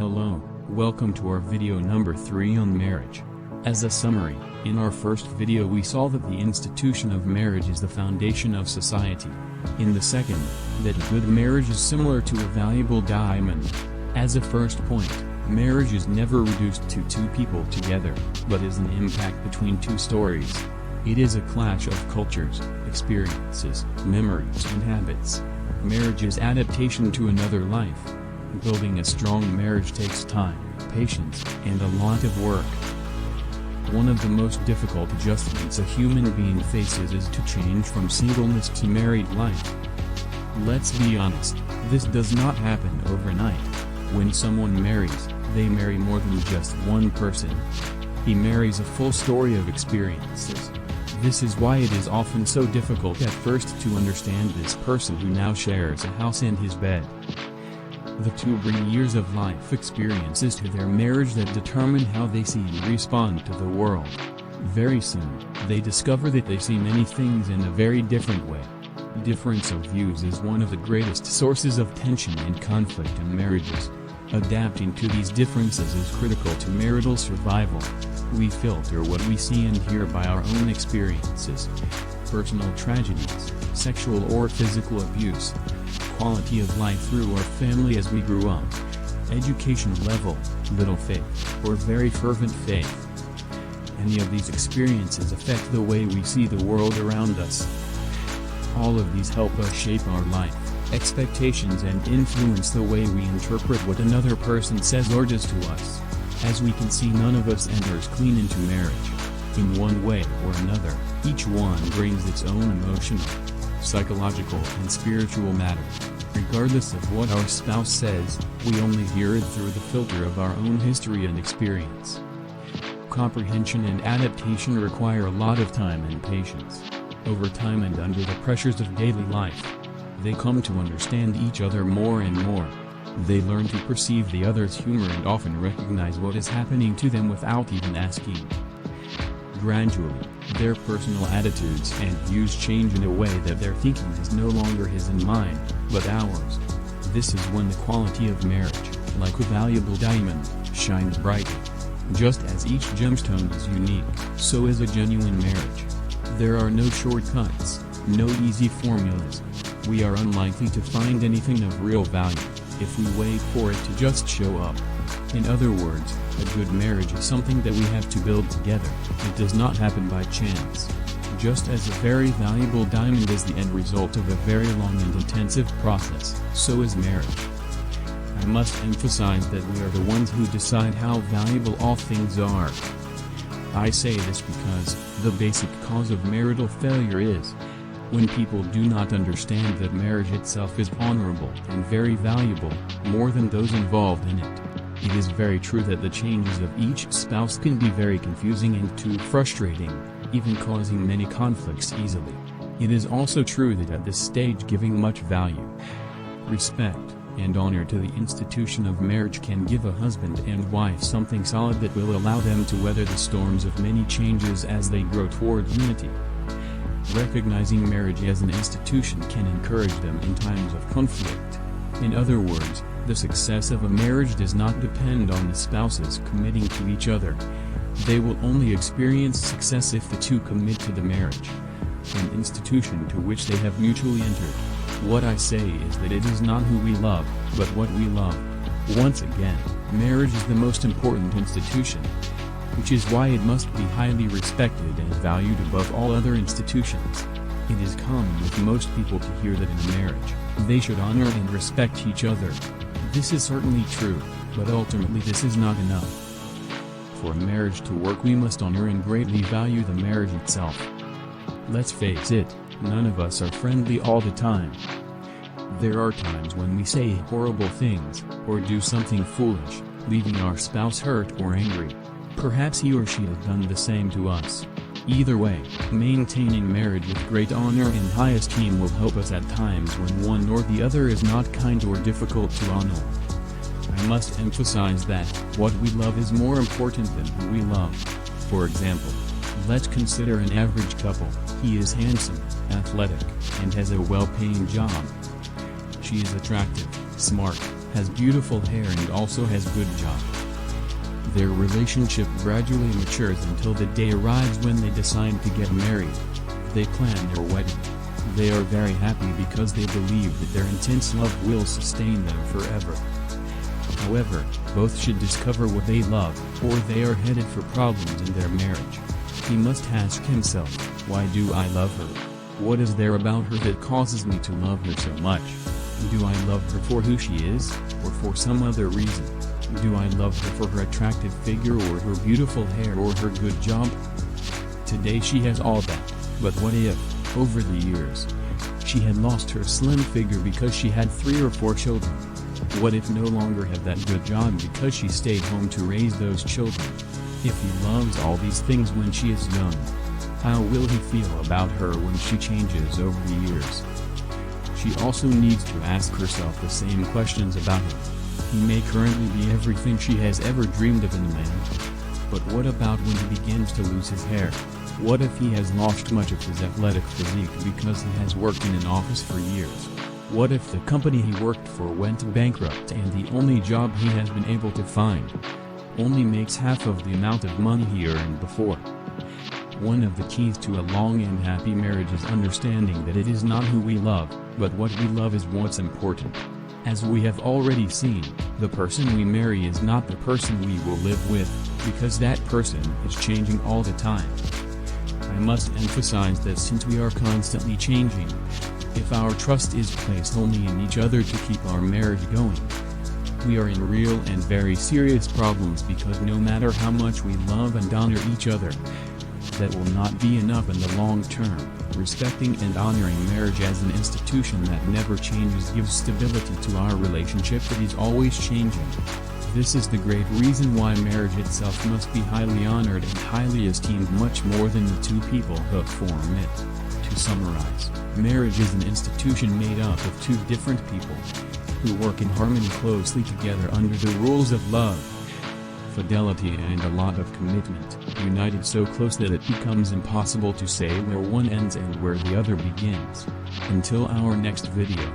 Hello, welcome to our video number 3 on marriage. As a summary, in our first video we saw that the institution of marriage is the foundation of society. In the second, that a good marriage is similar to a valuable diamond. As a first point, marriage is never reduced to two people together, but is an impact between two stories. It is a clash of cultures, experiences, memories and habits. Marriage is adaptation to another life. Building a strong marriage takes time, patience, and a lot of work. One of the most difficult adjustments a human being faces is to change from singleness to married life. Let's be honest, this does not happen overnight. When someone marries, they marry more than just one person. He marries a full story of experiences. This is why it is often so difficult at first to understand this person who now shares a house and his bed. The two bring years of life experiences to their marriage that determine how they see and respond to the world. Very soon, they discover that they see many things in a very different way. Difference of views is one of the greatest sources of tension and conflict in marriages. Adapting to these differences is critical to marital survival. We filter what we see and hear by our own experiences. Personal tragedies, sexual or physical abuse, quality of life through our family as we grew up, education level, little faith, or very fervent faith. Any of these experiences affect the way we see the world around us. All of these help us shape our life, expectations and influence the way we interpret what another person says or does to us. As we can see, none of us enters clean into marriage. In one way or another, each one brings its own emotional, psychological and spiritual matter. Regardless of what our spouse says, we only hear it through the filter of our own history and experience. Comprehension and adaptation require a lot of time and patience. Over time and under the pressures of daily life, they come to understand each other more and more. They learn to perceive the other's humor and often recognize what is happening to them without even asking. Gradually, their personal attitudes and views change in a way that their thinking is no longer his and mine, but ours. This is when the quality of marriage, like a valuable diamond, shines brightly. Just as each gemstone is unique, so is a genuine marriage. There are no shortcuts, no easy formulas. We are unlikely to find anything of real value if we wait for it to just show up. In other words, a good marriage is something that we have to build together. It does not happen by chance. Just as a very valuable diamond is the end result of a very long and intensive process, so is marriage. I must emphasize that we are the ones who decide how valuable all things are. I say this because the basic cause of marital failure is when people do not understand that marriage itself is honorable and very valuable, more than those involved in it. It is very true that the changes of each spouse can be very confusing and too frustrating, even causing many conflicts easily. It is also true that at this stage giving much value, respect, and honor to the institution of marriage can give a husband and wife something solid that will allow them to weather the storms of many changes as they grow toward unity. Recognizing marriage as an institution can encourage them in times of conflict. In other words, the success of a marriage does not depend on the spouses committing to each other. They will only experience success if the two commit to the marriage, an institution to which they have mutually entered. What I say is that it is not who we love, but what we love. Once again, marriage is the most important institution, which is why it must be highly respected and valued above all other institutions. It is common with most people to hear that in a marriage, they should honor and respect each other. This is certainly true, but ultimately this is not enough. For marriage to work, we must honor and greatly value the marriage itself. Let's face it, none of us are friendly all the time. There are times when we say horrible things, or do something foolish, leaving our spouse hurt or angry. Perhaps he or she has done the same to us. Either way, maintaining marriage with great honor and high esteem will help us at times when one or the other is not kind or difficult to honor. I must emphasize that what we love is more important than who we love. For example, let's consider an average couple. He is handsome, athletic, and has a well-paying job. She is attractive, smart, has beautiful hair and also has good job. Their relationship gradually matures until the day arrives when they decide to get married. They plan their wedding. They are very happy because they believe that their intense love will sustain them forever. However, both should discover what they love, or they are headed for problems in their marriage. He must ask himself, why do I love her? What is there about her that causes me to love her so much? Do I love her for who she is, or for some other reason? Do I love her for her attractive figure or her beautiful hair or her good job? Today she has all that, but what if, over the years, she had lost her slim figure because she had 3 or 4 children? What if no longer have that good job because she stayed home to raise those children? If he loves all these things when she is young, how will he feel about her when she changes over the years? She also needs to ask herself the same questions about him. He may currently be everything she has ever dreamed of in a man. But what about when he begins to lose his hair? What if he has lost much of his athletic physique because he has worked in an office for years? What if the company he worked for went bankrupt and the only job he has been able to find only makes half of the amount of money he earned before? One of the keys to a long and happy marriage is understanding that it is not who we love, but what we love is what's important. As we have already seen, the person we marry is not the person we will live with, because that person is changing all the time. I must emphasize that since we are constantly changing, if our trust is placed only in each other to keep our marriage going, we are in real and very serious problems, because no matter how much we love and honor each other, that will not be enough in the long term. Respecting and honoring marriage as an institution that never changes gives stability to our relationship that is always changing. This is the great reason why marriage itself must be highly honored and highly esteemed, much more than the 2 people who form it. To summarize, marriage is an institution made up of 2 different people who work in harmony closely together under the rules of love, fidelity and a lot of commitment, united so close that it becomes impossible to say where one ends and where the other begins. Until our next video.